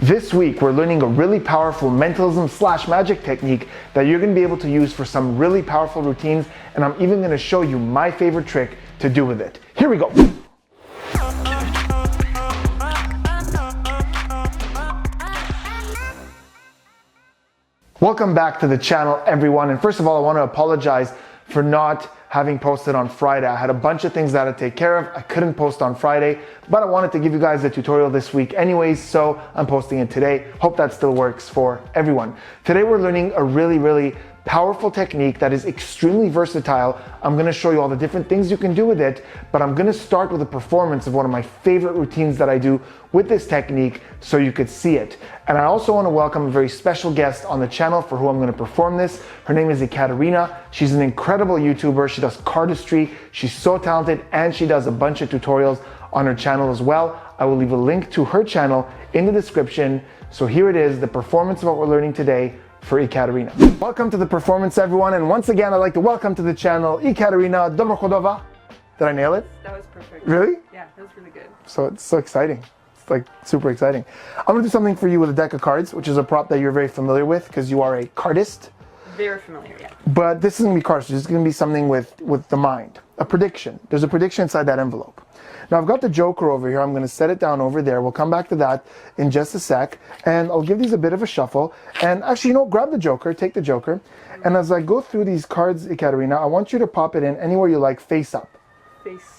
This week, we're learning a really powerful mentalism / magic technique that you're going to be able to use for some really powerful routines, and I'm even going to show you my favorite trick to do with it. Here we go. Welcome back to the channel, everyone. And first of all, I want to apologize for not having posted on Friday. I had a bunch of things that I had to take care of. I couldn't post on Friday, but I wanted to give you guys a tutorial this week anyways, so I'm posting it today. Hope that still works for everyone. Today we're learning a really powerful technique that is extremely versatile. I'm going to show you all the different things you can do with it, but I'm going to start with a performance of one of my favorite routines that I do with this technique so you could see it. And I also want to welcome a very special guest on the channel for who I'm going to perform this. Her name is Ekaterina. She's an incredible YouTuber. She does cardistry. She's so talented, and she does a bunch of tutorials on her channel as well. I will leave a link to her channel in the description. So here it is, the performance of what we're learning today for Ekaterina. Welcome to the performance, everyone, and once again I'd like to welcome to the channel Ekaterina. Dobro chodova. Did I nail it? That was perfect. Really? Yeah, that was really good. So it's so exciting. It's like super exciting. I'm gonna do something for you with a deck of cards, which is a prop that you're very familiar with because you are a cardist. Very familiar, yeah. But this isn't gonna be cards. This is gonna be something with the mind. A prediction. There's a prediction inside that envelope. Now I've got the Joker over here. I'm going to set it down over there. We'll come back to that in just a sec. And I'll give these a bit of a shuffle. And actually, grab the Joker, take the Joker. And as I go through these cards, Ekaterina, I want you to pop it in anywhere you like, face up.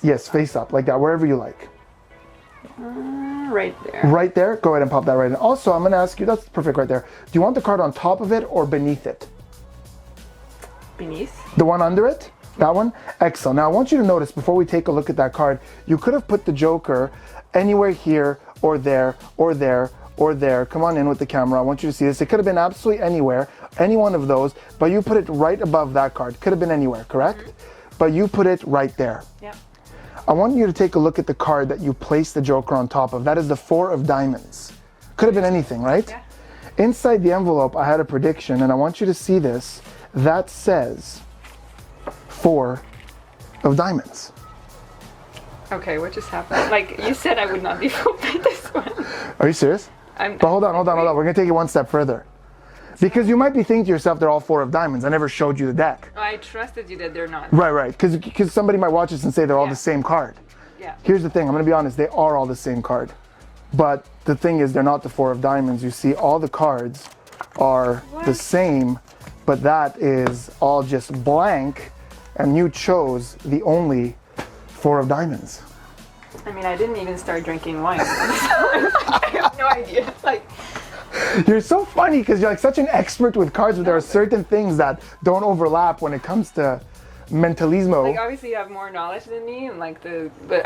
Yes, face up, like that, wherever you like. Right there. Right there? Go ahead and pop that right in. Also, I'm going to ask you, that's perfect right there. Do you want the card on top of it or beneath it? Beneath? The one under it? That one? Excellent. Now I want you to notice before we take a look at that card, you could have put the Joker anywhere here or there or there or there. Come on in with the camera. I want you to see this. It could have been absolutely anywhere, any one of those, but you put it right above that card. Could have been anywhere, correct? Mm-hmm. But you put it right there. Yeah. I want you to take a look at the card that you placed the Joker on top of. That is the 4 of diamonds. Could have been anything, right? Yeah. Inside the envelope, I had a prediction, and I want you to see this. That says 4 of diamonds. Okay, what just happened? Like you said, I would not be fooled by this one. Are you serious? But hold on. We're gonna take it one step further. Because you might be thinking to yourself, they're all 4 of diamonds. I never showed you the deck. I trusted you that they're not. Right. Because somebody might watch this and say they're all the same card. Yeah. Here's the thing. I'm gonna be honest. They are all the same card. But the thing is, they're not the 4 of diamonds. You see, all the cards are the same, but that is all just blank. And you chose the only 4 of diamonds. I mean, I didn't even start drinking wine. I have no idea. You're so funny because you're like such an expert with cards, but there are certain things that don't overlap when it comes to mentalismo. Like obviously you have more knowledge than me and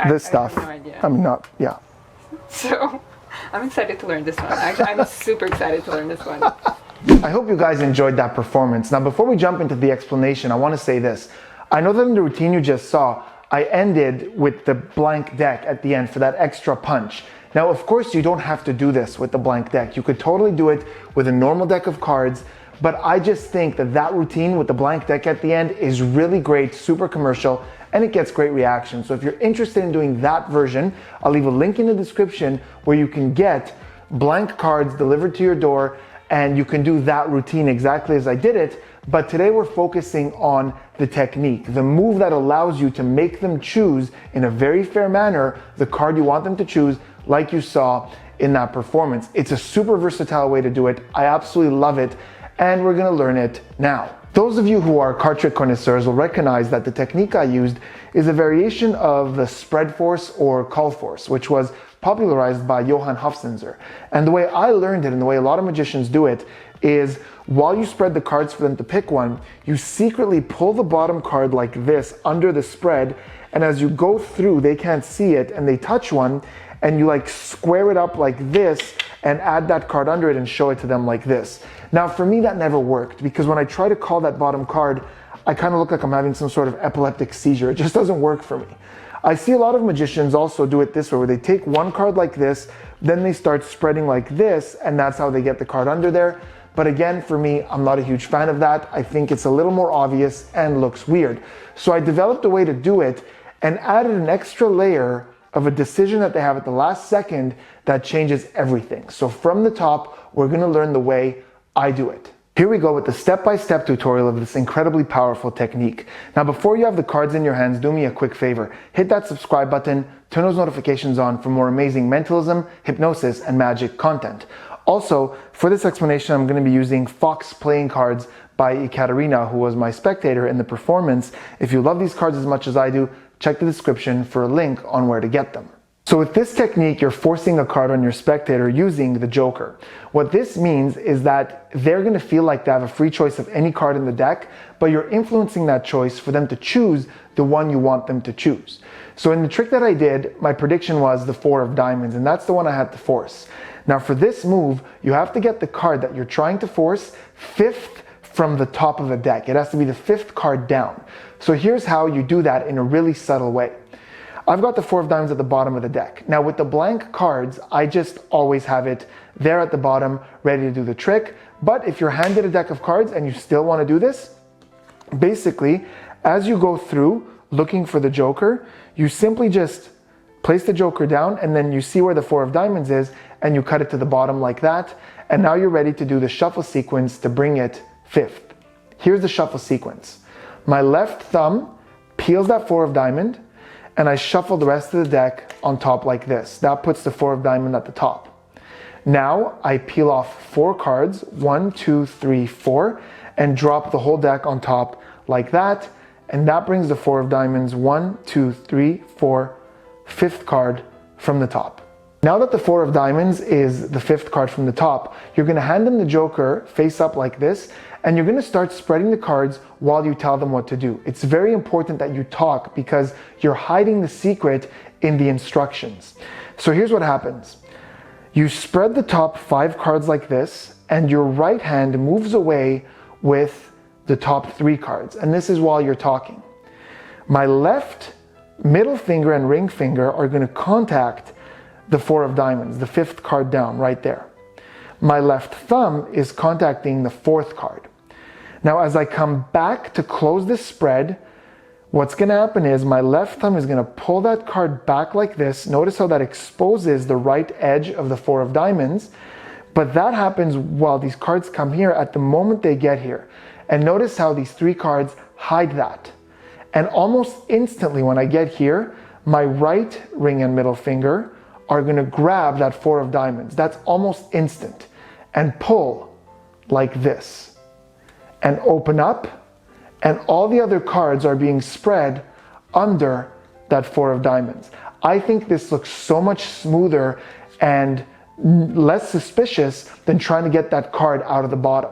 this stuff. I have no idea. I mean, not, yeah. So I'm excited to learn this one. Actually, I'm super excited to learn this one. I hope you guys enjoyed that performance. Now, before we jump into the explanation, I want to say this. I know that in the routine you just saw, I ended with the blank deck at the end for that extra punch. Now, of course, you don't have to do this with the blank deck. You could totally do it with a normal deck of cards, but I just think that routine with the blank deck at the end is really great, super commercial, and it gets great reaction. So if you're interested in doing that version, I'll leave a link in the description where you can get blank cards delivered to your door, and you can do that routine exactly as I did it. But today we're focusing on the technique, the move that allows you to make them choose in a very fair manner the card you want them to choose, like you saw in that performance. It's a super versatile way to do it. I absolutely love it, and we're gonna learn it now. Those of you who are card trick connoisseurs will recognize that the technique I used is a variation of the spread force or call force, which was popularized by Johann Hofzinser. And the way I learned it, and the way a lot of magicians do it, is while you spread the cards for them to pick one, you secretly pull the bottom card like this under the spread, and as you go through, they can't see it, and they touch one, and you like square it up like this, and add that card under it and show it to them like this. Now, for me, that never worked, because when I try to call that bottom card, I kind of look like I'm having some sort of epileptic seizure. It just doesn't work for me. I see a lot of magicians also do it this way, where they take one card like this, then they start spreading like this, and that's how they get the card under there. But again, for me, I'm not a huge fan of that. I think it's a little more obvious and looks weird. So I developed a way to do it and added an extra layer of a decision that they have at the last second that changes everything. So from the top, we're gonna learn the way I do it. Here we go with the step-by-step tutorial of this incredibly powerful technique. Now, before you have the cards in your hands, do me a quick favor. Hit that subscribe button, turn those notifications on for more amazing mentalism, hypnosis, and magic content. Also, for this explanation, I'm going to be using Fox playing cards by Ekaterina, who was my spectator in the performance. If you love these cards as much as I do, check the description for a link on where to get them. So with this technique, you're forcing a card on your spectator using the Joker. What this means is that they're going to feel like they have a free choice of any card in the deck, but you're influencing that choice for them to choose the one you want them to choose. So in the trick that I did, my prediction was the 4 of diamonds, and that's the one I had to force. Now for this move, you have to get the card that you're trying to force 5th from the top of the deck. It has to be the 5th card down. So here's how you do that in a really subtle way. I've got the 4 of diamonds at the bottom of the deck. Now with the blank cards, I just always have it there at the bottom, ready to do the trick. But if you're handed a deck of cards and you still want to do this, basically, as you go through looking for the Joker, you simply just place the Joker down and then you see where the 4 of diamonds is and you cut it to the bottom like that. And now you're ready to do the shuffle sequence to bring it 5th. Here's the shuffle sequence. My left thumb peels that 4 of diamond, and I shuffle the rest of the deck on top like this. That puts the 4 of diamond at the top. Now I peel off 4 cards, 1, 2, 3, 4, and drop the whole deck on top like that. And that brings the 4 of diamonds, 1, 2, 3, 4, 5th card from the top. Now that the 4 of diamonds is the 5th card from the top, you're gonna hand them the Joker face up like this, and you're gonna start spreading the cards while you tell them what to do. It's very important that you talk because you're hiding the secret in the instructions. So here's what happens. You spread the top 5 cards like this, and your right hand moves away with the top 3 cards. And this is while you're talking. My left middle finger and ring finger are gonna contact the 4 of diamonds, the 5th card down right there. My left thumb is contacting the 4th card. Now, as I come back to close this spread, what's gonna happen is my left thumb is gonna pull that card back like this. Notice how that exposes the right edge of the 4 of diamonds, but that happens while these cards come here at the moment they get here. And notice how these 3 cards hide that. And almost instantly when I get here, my right ring and middle finger are gonna grab that 4 of diamonds. That's almost instant. And pull like this. And open up, and all the other cards are being spread under that 4 of diamonds. I think this looks so much smoother and less suspicious than trying to get that card out of the bottom.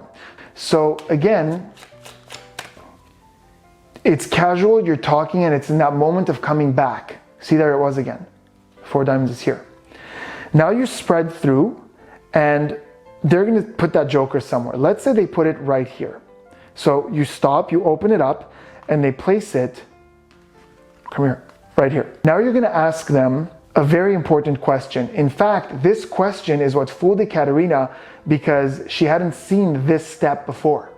So again, it's casual, you're talking, and it's in that moment of coming back. See, there it was again. 4 diamonds is here. Now you spread through, and they're gonna put that Joker somewhere. Let's say they put it right here. So you stop, you open it up, and they place it, come here, right here. Now you're gonna ask them a very important question. In fact, this question is what fooled Ekaterina because she hadn't seen this step before.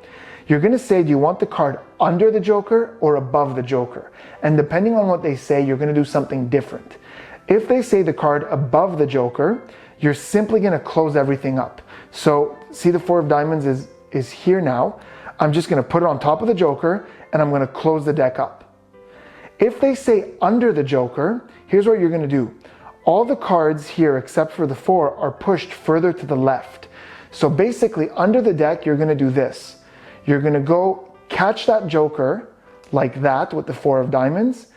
You're gonna say, do you want the card under the Joker or above the Joker? And depending on what they say, you're gonna do something different. If they say the card above the Joker, you're simply gonna close everything up. So see the 4 of diamonds is here now. I'm just gonna put it on top of the Joker and I'm gonna close the deck up. If they say under the Joker, here's what you're gonna do. All the cards here except for the 4 are pushed further to the left. So basically under the deck, you're gonna do this. You're gonna go catch that Joker like that with the 4 of diamonds,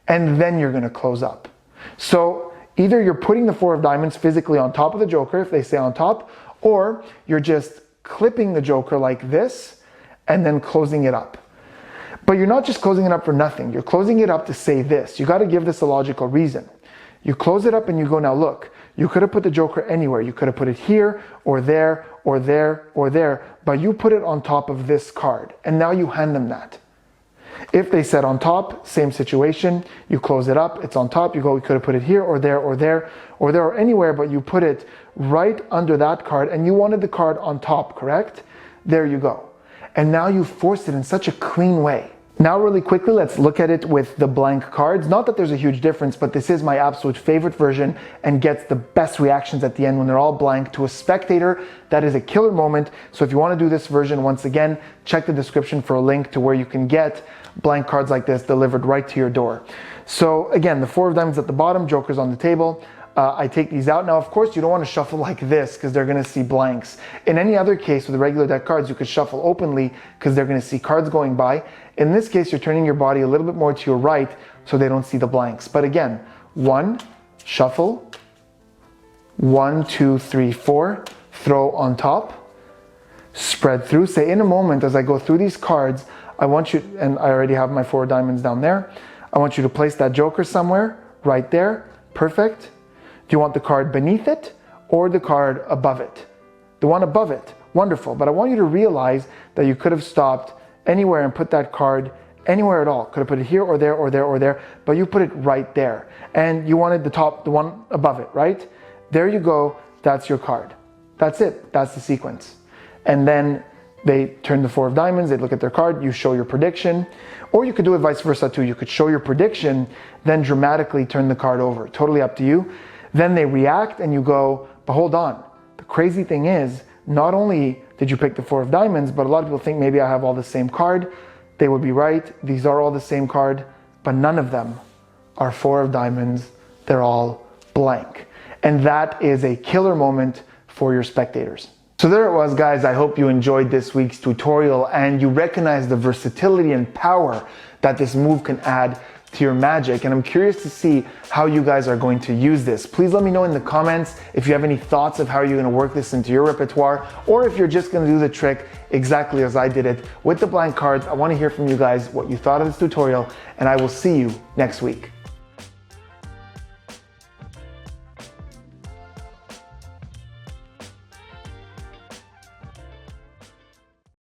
and then you're gonna close up. So either you're putting the 4 of diamonds physically on top of the Joker if they say on top, or you're just clipping the Joker like this and then closing it up. But you're not just closing it up for nothing. You're closing it up to say this. You got to give this a logical reason. You close it up and you go, now look, you could have put the Joker anywhere. You could have put it here or there or there or there, but you put it on top of this card. And now you hand them that. If they said on top, same situation, you close it up, it's on top, you go, we could have put it here or there or there or there or anywhere, but you put it right under that card and you wanted the card on top, correct? There you go. And now you forced it in such a clean way. Now really quickly, let's look at it with the blank cards. Not that there's a huge difference, but this is my absolute favorite version and gets the best reactions at the end when they're all blank. To a spectator, that is a killer moment. So if you want to do this version, once again, check the description for a link to where you can get blank cards like this delivered right to your door. So again, the 4 of diamonds at the bottom, jokers on the table. I take these out. Now, of course, you don't want to shuffle like this because they're going to see blanks. In any other case with the regular deck cards, you could shuffle openly because they're going to see cards going by. In this case, you're turning your body a little bit more to your right so they don't see the blanks. But again, 1, shuffle, 1, 2, 3, 4, throw on top, spread through. Say in a moment as I go through these cards, I want you, and I already have my 4 diamonds down there, I want you to place that joker somewhere, right there, perfect. Do you want the card beneath it or the card above it? The one above it, wonderful. But I want you to realize that you could have stopped anywhere and put that card anywhere at all. Could have put it here or there or there or there, but you put it right there. And you wanted the top, the one above it, right? There you go, that's your card. That's it, that's the sequence. And then they turn the 4 of diamonds, they look at their card, you show your prediction. Or you could do it vice versa too. You could show your prediction, then dramatically turn the card over. Totally up to you. Then they react and you go, but hold on. The crazy thing is, not only did you pick the 4 of diamonds, but a lot of people think maybe I have all the same card. They would be right. These are all the same card, but none of them are 4 of diamonds. They're all blank. And that is a killer moment for your spectators. So there it was, guys. I hope you enjoyed this week's tutorial and you recognize the versatility and power that this move can add to your magic. And I'm curious to see how you guys are going to use this. Please let me know in the comments if you have any thoughts of how you're going to work this into your repertoire, or if you're just going to do the trick exactly as I did it with the blank cards. I want to hear from you guys what you thought of this tutorial, and I will see you next week.